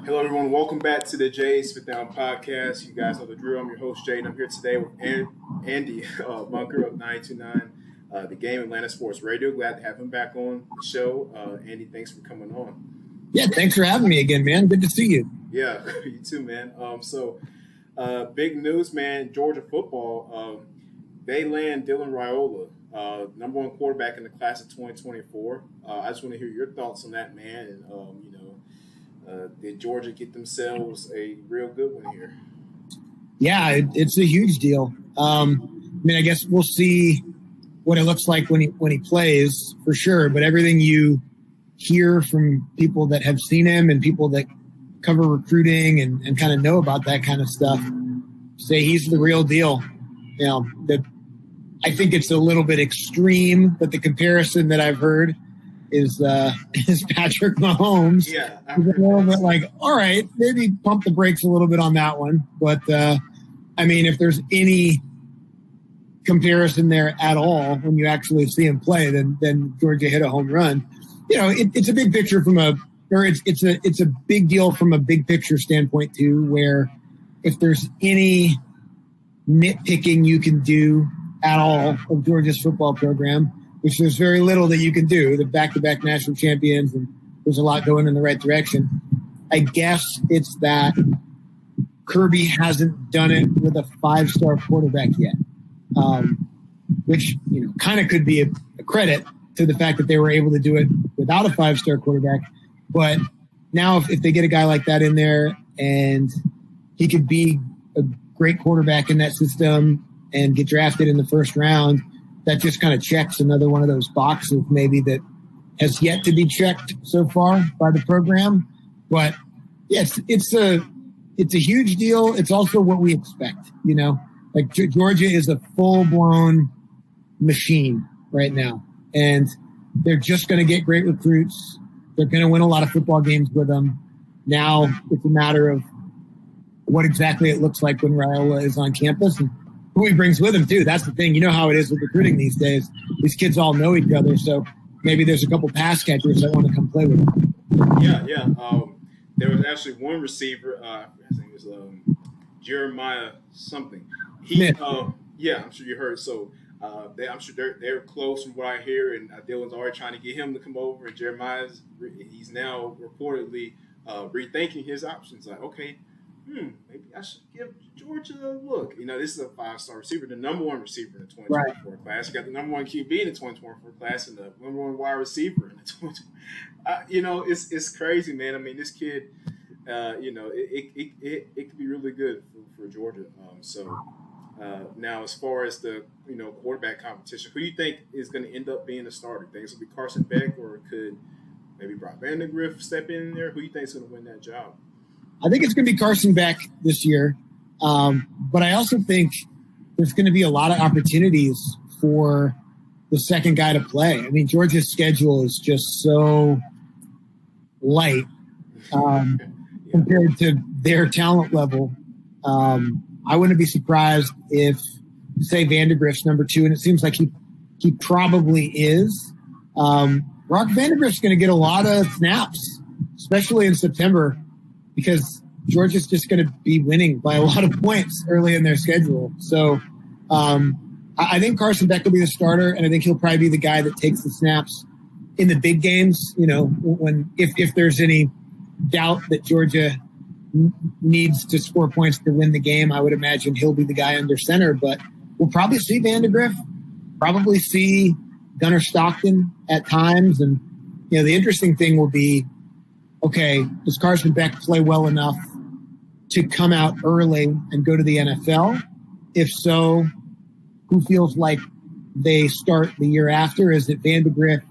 Hello, everyone. Welcome back to the Jay's Spit Down podcast. You guys know the drill. I'm your host, Jay, and I'm here today with Andy Bunker of 929, the Game Atlanta Sports Radio. Glad to have him back on the show. Andy, thanks for coming on. Yeah, thanks for having me again, man. Good to see you. Yeah, you too, man. Big news, man. Georgia football, they land Dylan Raiola, number one quarterback in the class of 2024. I just want to hear your thoughts on that, man, and did Georgia get themselves a real good one here? Yeah, it's a huge deal. I guess we'll see what it looks like when he plays for sure. But everything you hear from people that have seen him and people that cover recruiting and kind of know about that kind of stuff say he's the real deal. I think it's a little bit extreme, but the comparison that I've heard is Patrick Mahomes. Yeah, a little bit like, all right, maybe pump the brakes a little bit on that one. But if there's any comparison there at all when you actually see him play, then Georgia hit a home run. It's a big picture it's a big deal from a big picture standpoint too, where if there's any nitpicking you can do at all of Georgia's football program, which there's very little that you can do. The back-to-back national champions, and there's a lot going in the right direction. I guess it's that Kirby hasn't done it with a five-star quarterback yet, which kind of could be a credit to the fact that they were able to do it without a five-star quarterback. But now if they get a guy like that in there and he could be a great quarterback in that system and get drafted in the first round, that just kind of checks another one of those boxes maybe that has yet to be checked so far by the program. But yes, it's a huge deal. It's also what we expect, like Georgia is a full-blown machine right now, and they're just going to get great recruits. They're going to win a lot of football games with them. Now it's a matter of what exactly it looks like when Raiola is on campus and who he brings with him too. That's the thing. You know how it is with recruiting these days. These kids all know each other, so maybe there's a couple pass catchers that want to come play with him. Yeah. There was actually one receiver. His name was Jeremiah something. I'm sure you heard. So I'm sure they're close from what I hear, and Dylan's already trying to get him to come over. And Jeremiah's he's now reportedly rethinking his options. Like, okay. Maybe I should give Georgia a look. This is a five-star receiver, the number one receiver in the 2024 class. You got the number one QB in the 2024 class and the number one wide receiver in the 2024. It's crazy, man. This kid, it could be really good for Georgia. Now, as far as the quarterback competition, who do you think is going to end up being the starter? Think it's going to be Carson Beck, or could maybe Brock Vandagriff step in there? Who do you think is going to win that job? I think it's going to be Carson Beck this year. But I also think there's going to be a lot of opportunities for the second guy to play. Georgia's schedule is just so light compared to their talent level. I wouldn't be surprised if, say, Vandagriff's number two, and it seems like he probably is. Brock Vandagriff's going to get a lot of snaps, especially in September, because Georgia's just going to be winning by a lot of points early in their schedule. So I think Carson Beck will be the starter, and I think he'll probably be the guy that takes the snaps in the big games. If there's any doubt that Georgia needs to score points to win the game, I would imagine he'll be the guy under center. But we'll probably see Vandagriff, probably see Gunnar Stockton at times. And, the interesting thing will be, okay, does Carson Beck play well enough to come out early and go to the NFL? If so, who feels like they start the year after? Is it Vandagriff?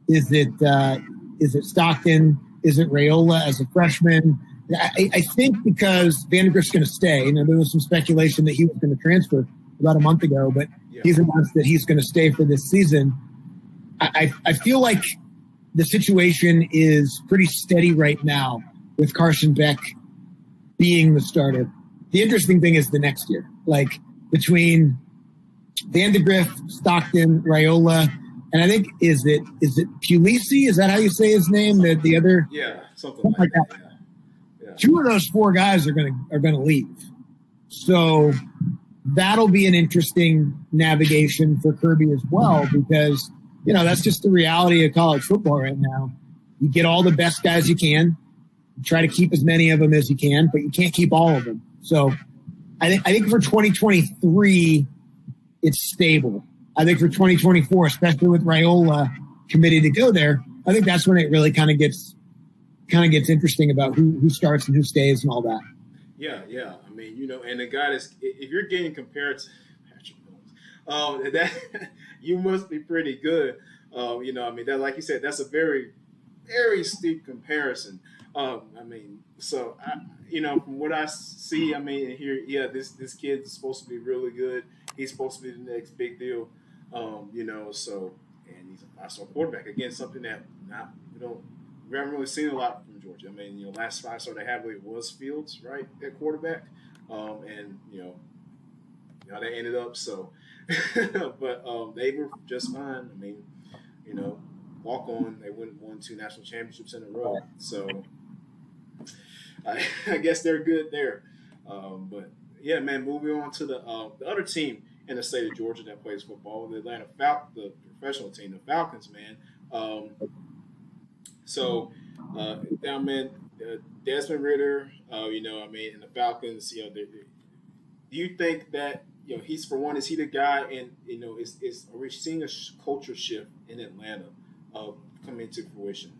Is it Stockton? Is it Raiola as a freshman? I think because Vandagriff's going to stay. There was some speculation that he was going to transfer about a month ago, but he's announced that he's going to stay for this season. I feel like the situation is pretty steady right now with Carson Beck being the starter. The interesting thing is the next year, like between Vandagriff, Stockton, Raiola, and I think is it Pulisi? Is that how you say his name? The other something like that. 2 of those 4 guys are gonna leave. So that'll be an interesting navigation for Kirby as well, because that's just the reality of college football right now. You get all the best guys you can, try to keep as many of them as you can, but you can't keep all of them. So I think for 2023, it's stable. I think for 2024, especially with Raiola committed to go there, I think that's when it really kind of gets interesting about who starts and who stays and all that. Yeah. I mean, and the guy if you're getting compared to Patrick Mahomes, that you must be pretty good. I mean, that, like you said, that's a very, very steep comparison. From what I see, I mean, and hear, this kid's supposed to be really good. He's supposed to be the next big deal. And he's a 5-star quarterback. Again, something that we haven't really seen a lot from Georgia. I mean, last 5-star they had was Fields, right, at quarterback, and how they ended up. So, but they were just fine. I mean, walk on. They won 2 national championships in a row. So, I guess they're good there. But yeah, man. Moving on to the other team in the state of Georgia that plays football, the Atlanta the professional team, the Falcons, man. Desmond Ritter, and the Falcons, do you think that, he's, for one, is he the guy, and, are we seeing a culture shift in Atlanta coming to fruition?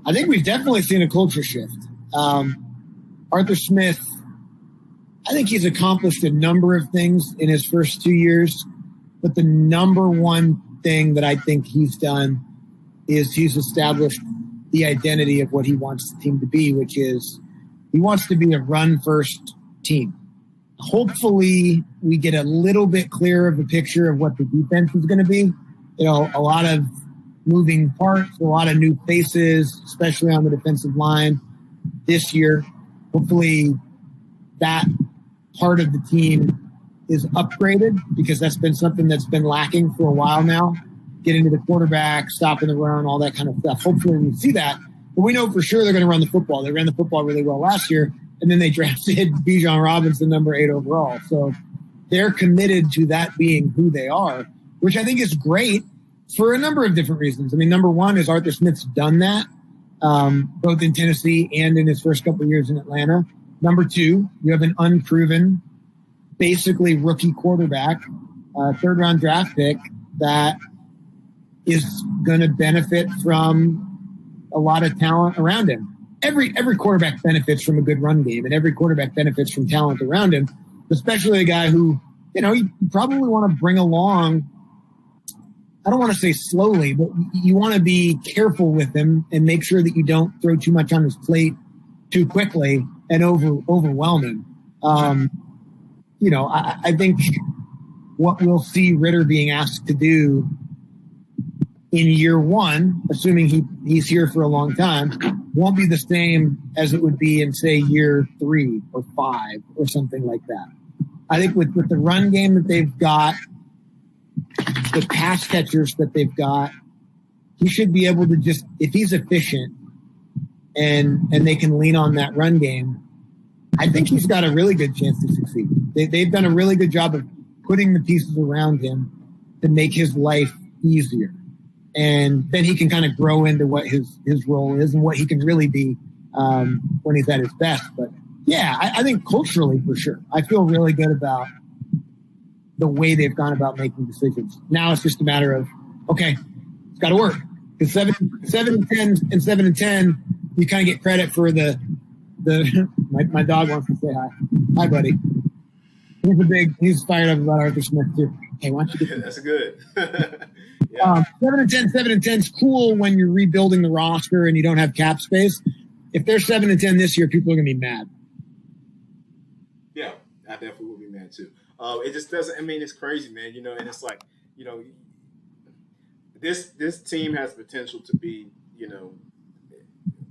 I think we've definitely seen a culture shift. Arthur Smith, I think he's accomplished a number of things in his first 2 years, but the number one thing that I think he's done is he's established the identity of what he wants the team to be, which is he wants to be a run-first team. Hopefully, we get a little bit clearer of a picture of what the defense is going to be. A lot of moving parts, a lot of new faces, especially on the defensive line this year. Hopefully, that part of the team is upgraded, because that's been something that's been lacking for a while now. Getting to the quarterback, stopping the run, all that kind of stuff. Hopefully we see that. But we know for sure they're going to run the football. They ran the football really well last year, and then they drafted Bijan Robinson, number 8 overall. So they're committed to that being who they are, which I think is great for a number of different reasons. I mean, number one is Arthur Smith's done that, both in Tennessee and in his first couple of years in Atlanta. Number two, you have an unproven, basically rookie quarterback, third-round draft pick that is going to benefit from a lot of talent around him. Every quarterback benefits from a good run game, and every quarterback benefits from talent around him, especially a guy who, you probably want to bring along. I don't want to say slowly, but you want to be careful with him and make sure that you don't throw too much on his plate too quickly and overwhelm him. I think what we'll see Ritter being asked to do in year one, assuming he's here for a long time, won't be the same as it would be in, say, year 3 or 5 or something like that. I think with the run game that they've got, the pass catchers that they've got, he should be able to just, if he's efficient and they can lean on that run game, I think he's got a really good chance to succeed. They've done a really good job of putting the pieces around him to make his life easier. And then he can kind of grow into what his role is and what he can really be when he's at his best. But yeah, I think culturally, for sure, I feel really good about the way they've gone about making decisions. Now it's just a matter of, okay, it's got to work. Because 7 and 10, you kind of get credit for the my dog wants to say hi. Hi, buddy. He's fired up about Arthur Smith too. Hey, why don't you get That's good. Yeah. 7 and 10 is cool when you're rebuilding the roster and you don't have cap space. If they're 7 and 10 this year, people are going to be mad. Yeah, I definitely will be mad too. It just doesn't. I mean, it's crazy, man. And it's like, this team has potential to be,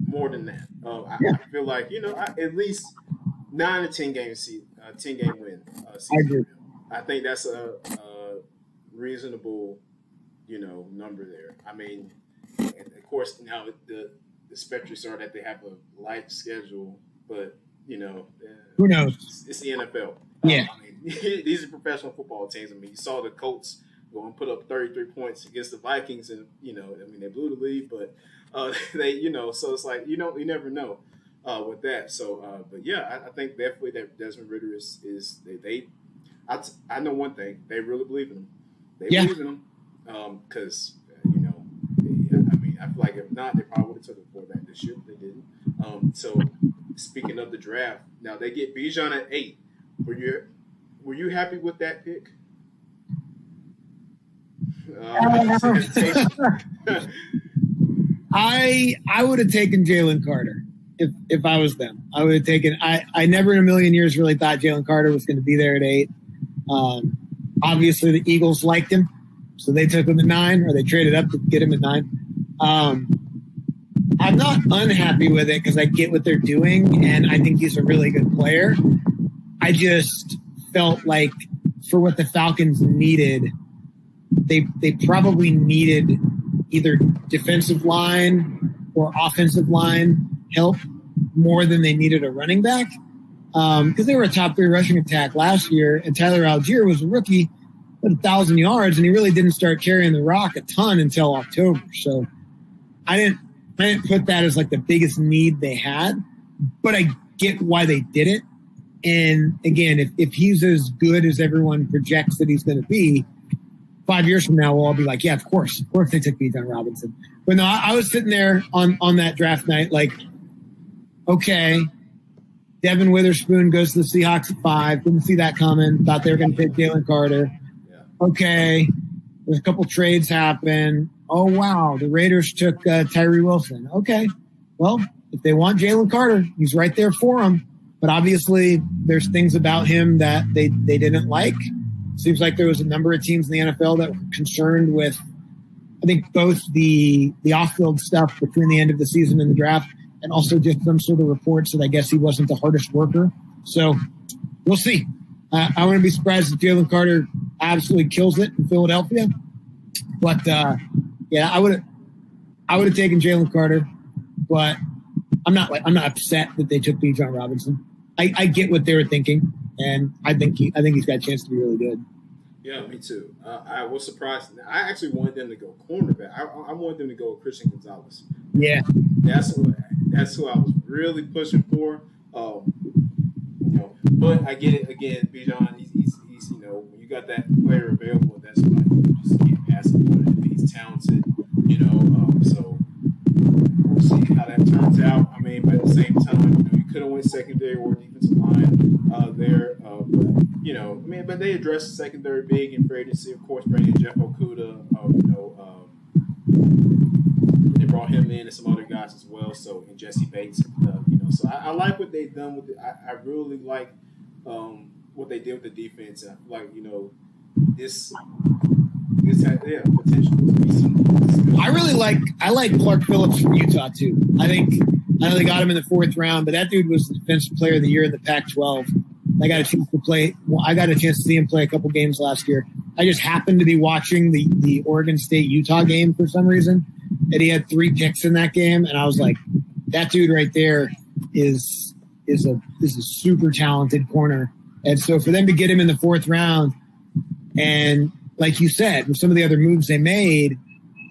more than that. I feel like, at least 9 to 10 game season, 10-game win season. I agree. I think that's a reasonable, number there. I mean, and of course now the specters are that they have a light schedule but Who knows? it's the NFL. Yeah. I mean, these are professional football teams. I mean, you saw the Colts go and put up 33 points against the Vikings, and I mean, they blew the lead, but so it's like you never know with that. So, but yeah, I think definitely that Desmond Ritter is I know one thing, they really believe in him. They believe in him because I mean, I feel like if not, they probably would have took a quarterback this year, but they didn't. So speaking of the draft, now they get Bijan at 8. Were you happy with that pick? I would have taken Jalen Carter if I was them. I would have taken. I never in a million years really thought Jalen Carter was going to be there at 8. Obviously, the Eagles liked him, so they took him at 9, or they traded up to get him at 9. I'm not unhappy with it because I get what they're doing, and I think he's a really good player. I just felt like for what the Falcons needed, they probably needed either defensive line or offensive line help more than they needed a running back. Because they were a top 3 rushing attack last year, and Tyler Algier was a rookie with 1,000 yards, and he really didn't start carrying the rock a ton until October. So I didn't put that as like the biggest need they had, but I get why they did it. And again, if he's as good as everyone projects that he's going to be, 5 years from now, we'll all be like, yeah, of course they took Bijan Robinson. But no, I was sitting there on that draft night like, okay, Devin Witherspoon goes to the Seahawks at 5. Didn't see that coming. Thought they were going to take Jalen Carter. Yeah. Okay, there's a couple trades happen. Oh, wow, the Raiders took Tyree Wilson. Okay, well, if they want Jalen Carter, he's right there for them. But obviously, there's things about him that they didn't like. Seems like there was a number of teams in the NFL that were concerned with, I think, both the off-field stuff between the end of the season and the draft, and also just some sort of reports that I guess he wasn't the hardest worker. So we'll see. I wouldn't be surprised if Jalen Carter absolutely kills it in Philadelphia. But yeah, I would have taken Jalen Carter, but I'm not upset that they took Bijan Robinson. I get what they were thinking, and I think he's got a chance to be really good. Yeah, me too. I was surprised. I actually wanted them to go cornerback. I wanted them to go Christian Gonzalez. Yeah, that's who I was really pushing for. But I get it. Again, Bijan, he's when you got that player available, that's why you just can't pass him on it. He's talented, so we'll see how that turns out. I mean, but at the same time, you could have went secondary or defensive line there, but they addressed the secondary big in free agency, of course, bringing Jeff Okudah, they brought him in and some other guys as well. So and Jesse Bates, so I like what they've done with it. I really like what they did with the defense. And I feel like this had potential to be some. I like Clark Phillips from Utah too. I know they got him in the 4th round, but that dude was the defensive player of the year in the Pac-12. I got a chance to play. Well, I got a chance to see him play a couple games last year. I just happened to be watching the Oregon State Utah game for some reason, and he had 3 picks in that game, and I was like, that dude right there is a super talented corner. And so for them to get him in the 4th round, and like you said, with some of the other moves they made,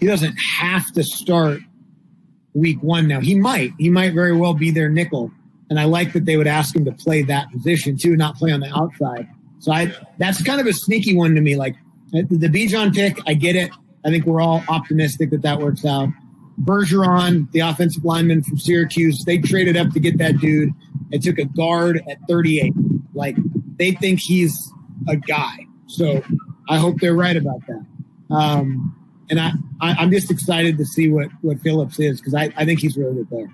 he doesn't have to start week 1 now. He might very well be their nickel. And I like that they would ask him to play that position too, not play on the outside. So that's kind of a sneaky one to me. Like the Bijan pick, I get it. I think we're all optimistic that works out. Bergeron, the offensive lineman from Syracuse, they traded up to get that dude and took a guard at 38. Like they think he's a guy. So I hope they're right about that. And I'm just excited to see what Phillips is because I think he's a really good player.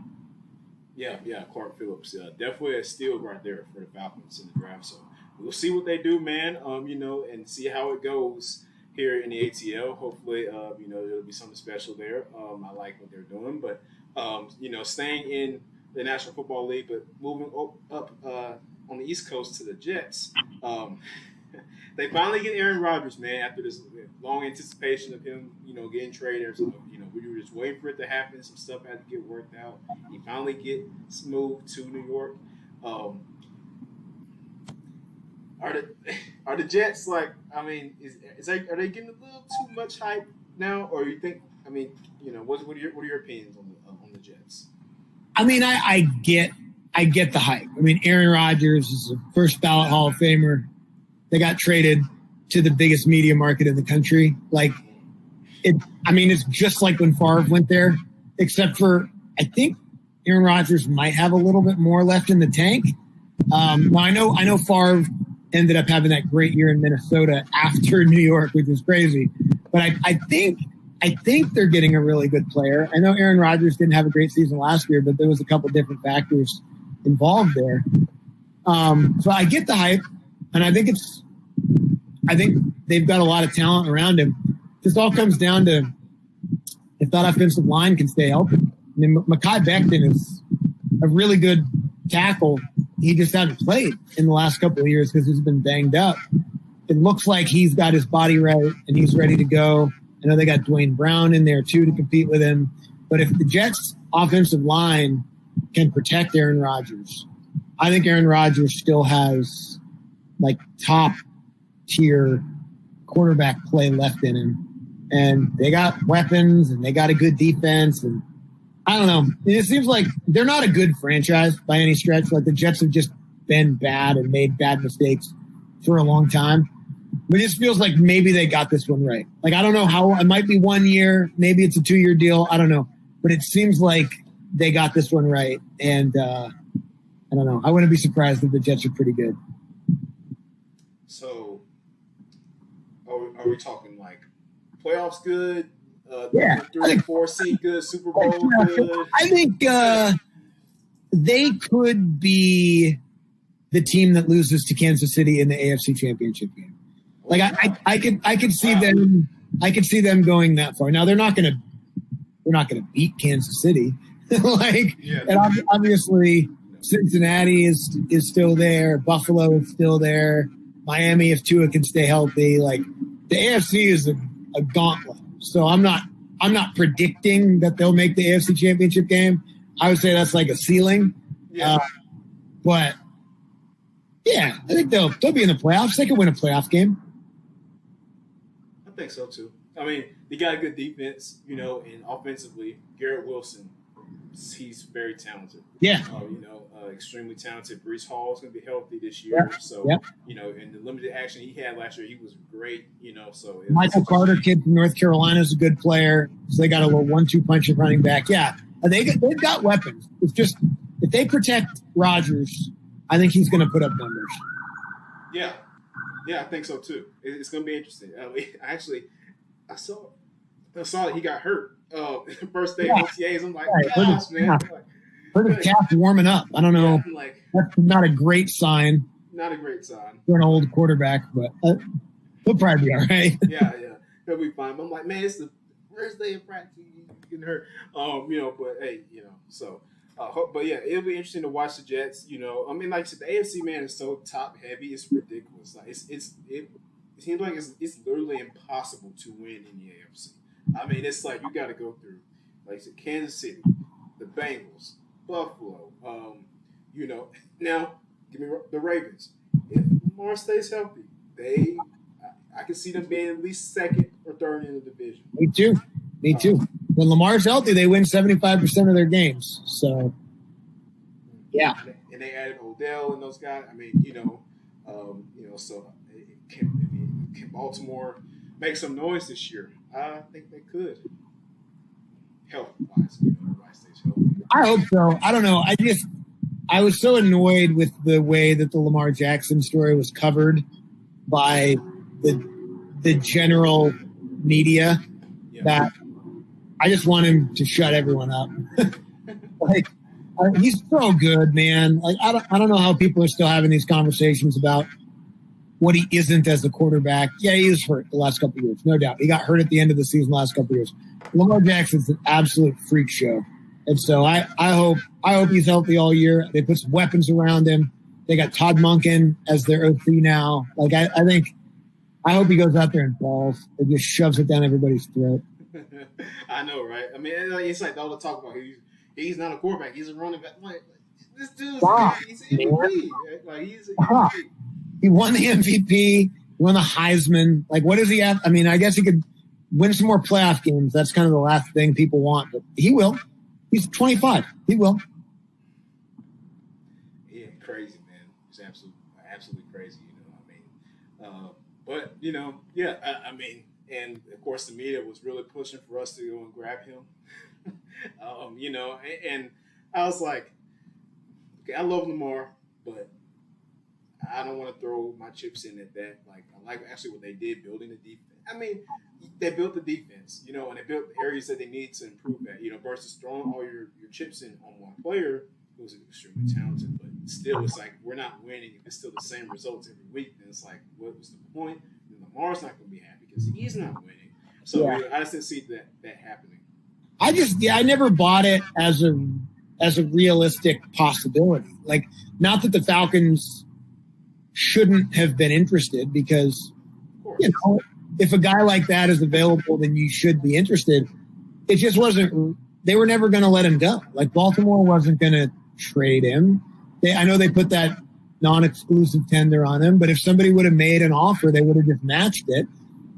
Yeah, Clark Phillips. Definitely a steal right there for the Falcons in the draft. So we'll see what they do, man. And see how it goes here in the ATL. Hopefully, there'll be something special there. I like what they're doing, but staying in the National Football League, but moving up on the East Coast to the Jets. They finally get Aaron Rodgers, man, after this long anticipation of him, getting traded. So, we were just waiting for it to happen. Some stuff had to get worked out. He finally gets moved to New York. Um, are the Jets like? I mean, are they getting a little too much hype now, or you think? I mean, what are your opinions on the Jets? I mean, I get the hype. I mean, Aaron Rodgers is a first ballot Hall of Famer. They got traded to the biggest media market in the country. Like it's just like when Favre went there, except for I think Aaron Rodgers might have a little bit more left in the tank. Now I know Favre ended up having that great year in Minnesota after New York, which was crazy. But I think they're getting a really good player. I know Aaron Rodgers didn't have a great season last year, but there was a couple different factors involved there. So I get the hype, and I think they've got a lot of talent around him. This all comes down to if that offensive line can stay healthy. I mean, Mekhi Becton is a really good tackle. He just hasn't played in the last couple of years because he's been banged up. It looks like he's got his body right and he's ready to go. I know they got Dwayne Brown in there too to compete with him. But if the Jets' offensive line can protect Aaron Rodgers, I think Aaron Rodgers still has like top tier quarterback play left in him. And they got weapons and they got a good defense. And I don't know. It seems like they're not a good franchise by any stretch. Like the Jets have just been bad and made bad mistakes for a long time. But it just feels like maybe they got this one right. Like, I don't know how. It might be 1 year. Maybe it's a 2-year deal. I don't know. But it seems like they got this one right. And I don't know. I wouldn't be surprised if the Jets are pretty good. So are we talking like playoffs good? Yeah. 3 or 4 seed good? Super Bowl good? I think they could be the team that loses to Kansas City in the AFC Championship game. Like I could see them. I could see them going that far. Now they're not gonna beat Kansas City. And obviously Cincinnati is still there. Buffalo is still there. Miami, if Tua can stay healthy, like the AFC is a gauntlet. So I'm not predicting that they'll make the AFC Championship game. I would say that's like a ceiling. Yeah. But yeah, I think they'll be in the playoffs. They could win a playoff game. I think so too. I mean, they got a good defense, and offensively, Garrett Wilson, he's very talented. Yeah. Extremely talented. Brees Hall is going to be healthy this year. Yeah. So, in the limited action he had last year, he was great, So Michael Carter, kid from North Carolina, is a good player. So they got a little 1-2 punch at running back. Yeah. They've got weapons. It's just if they protect Rodgers, I think he's going to put up numbers. Yeah. Yeah, I think so too. It's going to be interesting. I saw that he got hurt first day of OTAs. I'm like, gosh, man. Heard his calf warming up. I don't know. That's not a great sign. Not a great sign for an old quarterback, but he'll probably be all right. Yeah, he'll be fine. But I'm like, man, it's the first day of practice. You getting hurt, But hey, so. But yeah, it'll be interesting to watch the Jets. I mean, like I said, the AFC man is so top heavy. It's ridiculous. Like it seems like it's literally impossible to win in the AFC. I mean, it's like you got to go through, like I said, Kansas City, the Bengals, Buffalo. Now give me the Ravens. If Lamar stays healthy, I can see them being at least second or third in the division. Me too. When Lamar's healthy, they win 75% of their games. So, yeah. And they added Odell and those guys. I mean, so can Baltimore make some noise this year? I think they could. Health-wise, everybody stays healthy. I hope so. I don't know. I was so annoyed with the way that the Lamar Jackson story was covered by the general media that I just want him to shut everyone up. He's so good, man. Like I don't know how people are still having these conversations about what he isn't as a quarterback. Yeah, he was hurt the last couple of years, no doubt. He got hurt at the end of the season the last couple of years. Lamar Jackson's an absolute freak show. And so I hope he's healthy all year. They put some weapons around him. They got Todd Monken as their OC now. Like I hope he goes out there and balls and just shoves it down everybody's throat. I know, right? I mean, it's like all the talk about he's not a quarterback. He's a running back. Like, This dude's Stop, he's MVP. Like he's Stop. MVP. He won the MVP, he won the Heisman. Like, what does he have? I mean, I guess he could win some more playoff games. That's kind of the last thing people want, but he will. He's 25. He will. Yeah, crazy, man. It's absolutely crazy. But I mean, and of course the media was really pushing for us to go and grab him. And I was like, okay, I love Lamar, but I don't want to throw my chips in at that. Like, I like actually what they did building the defense. I mean, they built the defense, and they built areas that they need to improve at, versus throwing all your chips in on one player who's extremely talented. But still, it's like we're not winning. It's still the same results every week. And it's like, what was the point? And Lamar's not going to be happy because he's not winning. So I just didn't see that happening. I never bought it as a realistic possibility. Like, not that the Falcons shouldn't have been interested, because if a guy like that is available, then you should be interested. It just wasn't. They were never going to let him go. Like, Baltimore wasn't going to trade him. I know they put that non-exclusive tender on him, but if somebody would have made an offer, they would have just matched it.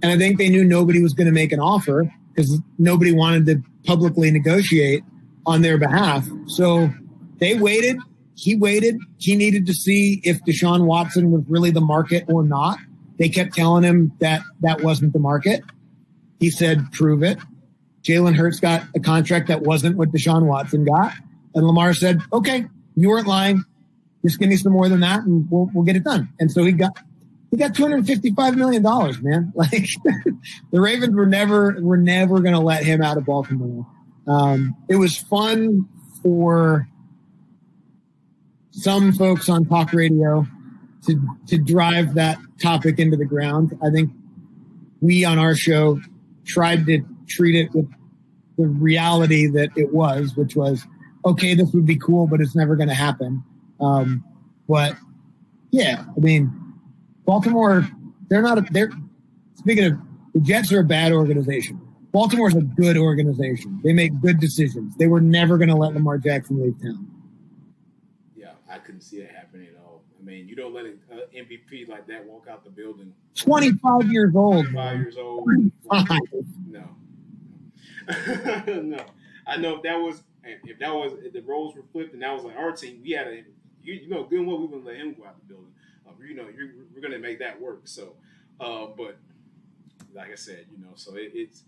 And I think they knew nobody was going to make an offer because nobody wanted to publicly negotiate on their behalf. So they waited. He waited. He needed to see if Deshaun Watson was really the market or not. They kept telling him that wasn't the market. He said, prove it. Jalen Hurts got a contract that wasn't what Deshaun Watson got. And Lamar said, okay, you weren't lying. Just give me some more than that and we'll get it done. And so he got $255 million, man. Like, the Ravens were never going to let him out of Baltimore. It was fun for some folks on talk radio to drive that topic into the ground. I think we on our show tried to treat it with the reality that it was, which was, okay, this would be cool, but it's never going to happen. But yeah, I mean, Baltimore, speaking of, the Jets are a bad organization. Baltimore's a good organization. They make good decisions. They were never going to let Lamar Jackson leave town. Yeah, I couldn't see it happening at all. I mean, you don't let an MVP like that walk out the building. 25 years old. 25 years old. 25. No. No. I know if the roles were flipped and that was like our team, we had good and well, we wouldn't let him go out the building. We're going to make that work. So, but like I said, so it's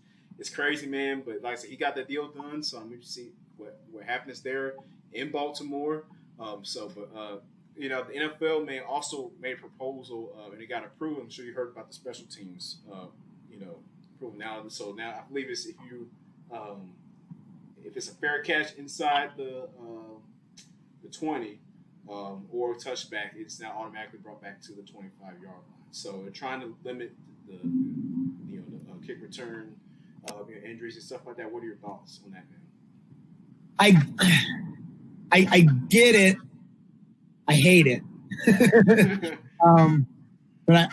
crazy, man. But like I said, he got the deal done. So I'm interested to see what happens there in Baltimore. The NFL also made a proposal and it got approved. I'm sure you heard about the special teams, approved now. So now I believe it's if it's a fair catch inside the 20 or touchback, it's now automatically brought back to the 25-yard line. So they're trying to limit the kick return, injuries and stuff like that. What are your thoughts on that, man? I get it. I hate it. But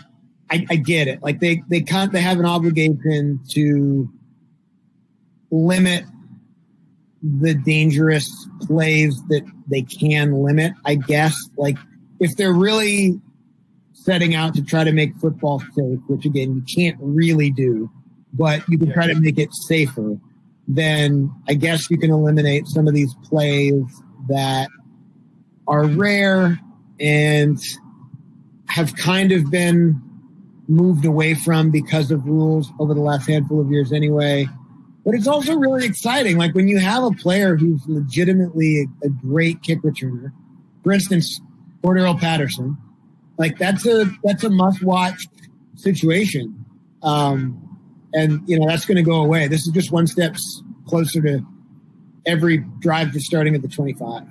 I get it. Like they have an obligation to limit the dangerous plays that they can limit, I guess. Like, if they're really setting out to try to make football safe, which again you can't really do, but you can try to make it safer, then I guess you can eliminate some of these plays that are rare and have kind of been moved away from because of rules over the last handful of years anyway. But it's also really exciting. Like, when you have a player who's legitimately a great kick returner, for instance, Cordero Patterson, like that's a must-watch situation. And that's going to go away. This is just one step closer to every drive just starting at the 25.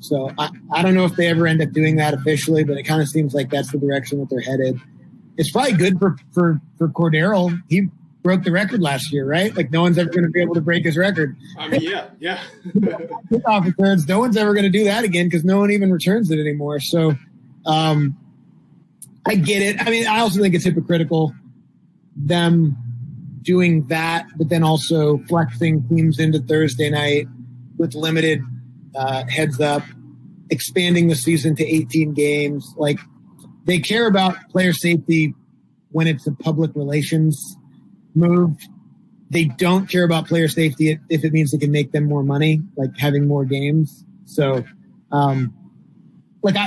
So I don't know if they ever end up doing that officially, but it kind of seems like that's the direction that they're headed. It's probably good for Cordero. He broke the record last year, right? Like, no one's ever going to be able to break his record. I mean, yeah. Kickoff returns, no one's ever going to do that again because no one even returns it anymore. So I get it. I mean, I also think it's hypocritical them doing that, but then also flexing teams into Thursday night with limited heads up, expanding the season to 18 games. Like, they care about player safety when it's a public relations move. They don't care about player safety if it means they can make them more money, like having more games. So,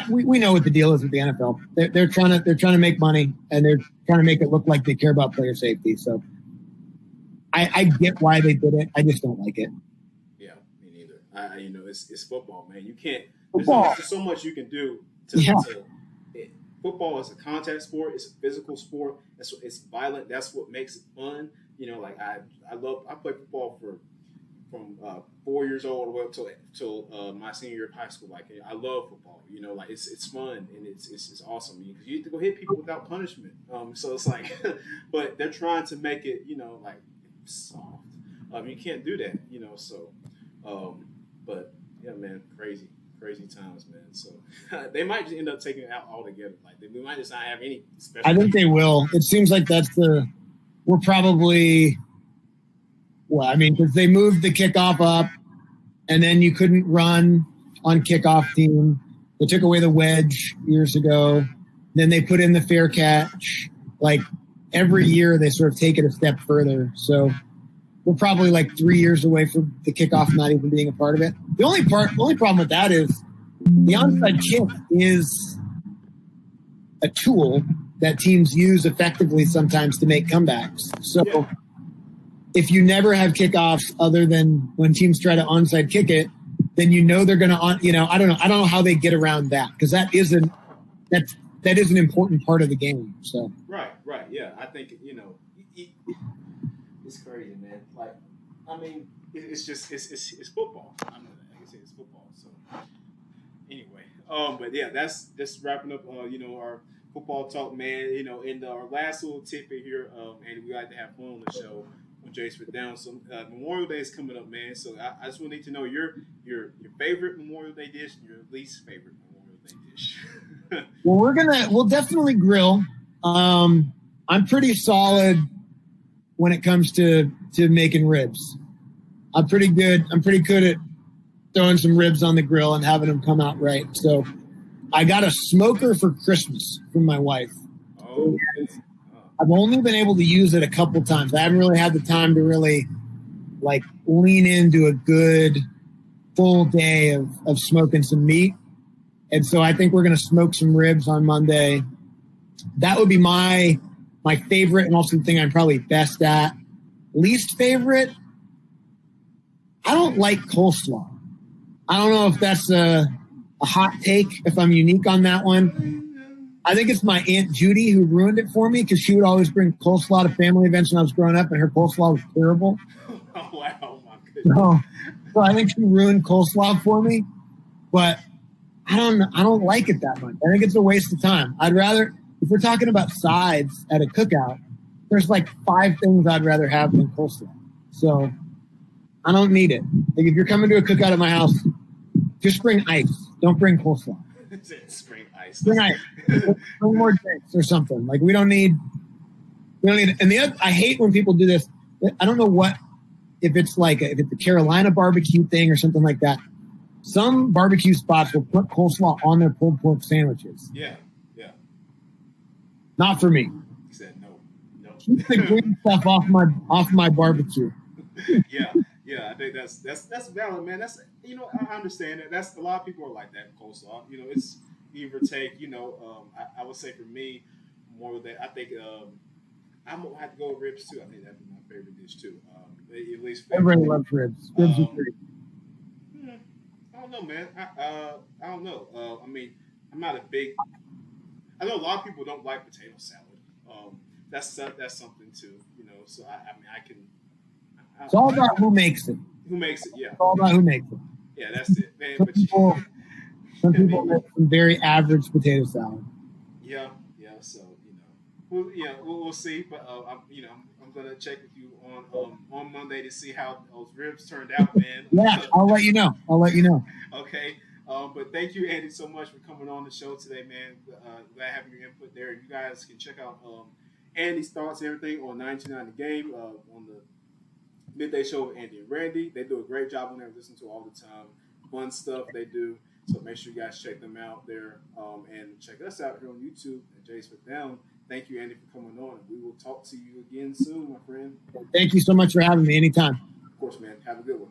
we know what the deal is with the NFL. They're trying to make money, and they're trying to make it look like they care about player safety. So, I get why they did it. I just don't like it. Yeah, me neither. It's football, man. You can't. Football. There's so much you can do football is a contact sport. It's a physical sport. It's violent. That's what makes it fun. I played football from 4 years old all the way up till my senior year of high school. Like, I love football. It's fun and it's awesome because you get to go hit people without punishment. So it's like, but they're trying to make it like soft. You can't do that. So, but yeah, man, crazy times, man. So they might just end up taking it out altogether. Like, we might just not have any special. I think they will. It seems like we're probably, because they moved the kickoff up, and then you couldn't run on kickoff team. They took away the wedge years ago. Then they put in the fair catch. Like, every year they sort of take it a step further. So we're probably like 3 years away from the kickoff not even being a part of it. The only problem with that is the onside kick is a tool that teams use effectively sometimes to make comebacks. So if you never have kickoffs other than when teams try to onside kick it, then they're going to I don't know how they get around that, because that is an important part of the game. So right, yeah, I think it's crazy, man. Like, it's just it's football. I know that. Like I said, it's football. So anyway, but yeah, that's just wrapping up. Our football talk, man. In our last little tidbit here, and we like to have fun on the show when Jace put down. So Memorial Day is coming up, man. So I just want to need to know your favorite Memorial Day dish and your least favorite Memorial Day dish. Well, we'll definitely grill. I'm pretty solid when it comes to making ribs. I'm pretty good at throwing some ribs on the grill and having them come out right. So I got a smoker for Christmas from my wife. Oh, okay. I've only been able to use it a couple times. I haven't really had the time to really lean into a good full day of smoking some meat. And so I think we're going to smoke some ribs on Monday. That would be my favorite, and also the thing I'm probably best at. Least favorite, I don't like coleslaw. I don't know if that's a hot take, if I'm unique on that one. I think it's my Aunt Judy who ruined it for me, because she would always bring coleslaw to family events when I was growing up, and her coleslaw was terrible. Oh, wow, my goodness. So I think she ruined coleslaw for me, but I don't like it that much. I think it's a waste of time. I'd rather, if we're talking about sides at a cookout, there's 5 things I'd rather have than coleslaw. So I don't need it. Like, if you're coming to a cookout at my house, just bring ice. Don't bring coleslaw. Bring ice. Bring ice. Bring more drinks or something. Like, we don't need it. And I hate when people do this. I don't know if it's a Carolina barbecue thing or something like that. Some barbecue spots will put coleslaw on their pulled pork sandwiches. Yeah. Not for me. He said no. Keep the green stuff off my barbecue. Yeah. I think that's valid, man. That's I understand that. That's a lot of people are like that in coleslaw. It's give or take. I would say for me, more than I think I'm gonna have to go with ribs too. I think that'd be my favorite dish too. At least everybody loves ribs. Ribs are great. I don't know, man. I don't know. I'm not a big. I know a lot of people don't like potato salad. That's something too. So I can. It's all about who makes it. Who makes it? Yeah. It's all about who makes it. Yeah, that's it, man. Some people make some very average potato salad. Yeah. So we'll see. But I'm gonna check with you on Monday to see how those ribs turned out, man. Yeah, I'll let you know. Okay. But thank you, Andy, so much for coming on the show today, man. Glad having your input there. You guys can check out Andy's thoughts and everything on 929 The Game on the Midday Show with Andy and Randy. They do a great job on there. Listen to all the time. Fun stuff they do. So make sure you guys check them out there and check us out here on YouTube at Jay's Put Down. Thank you, Andy, for coming on. We will talk to you again soon, my friend. Thank you so much for having me anytime. Of course, man. Have a good one.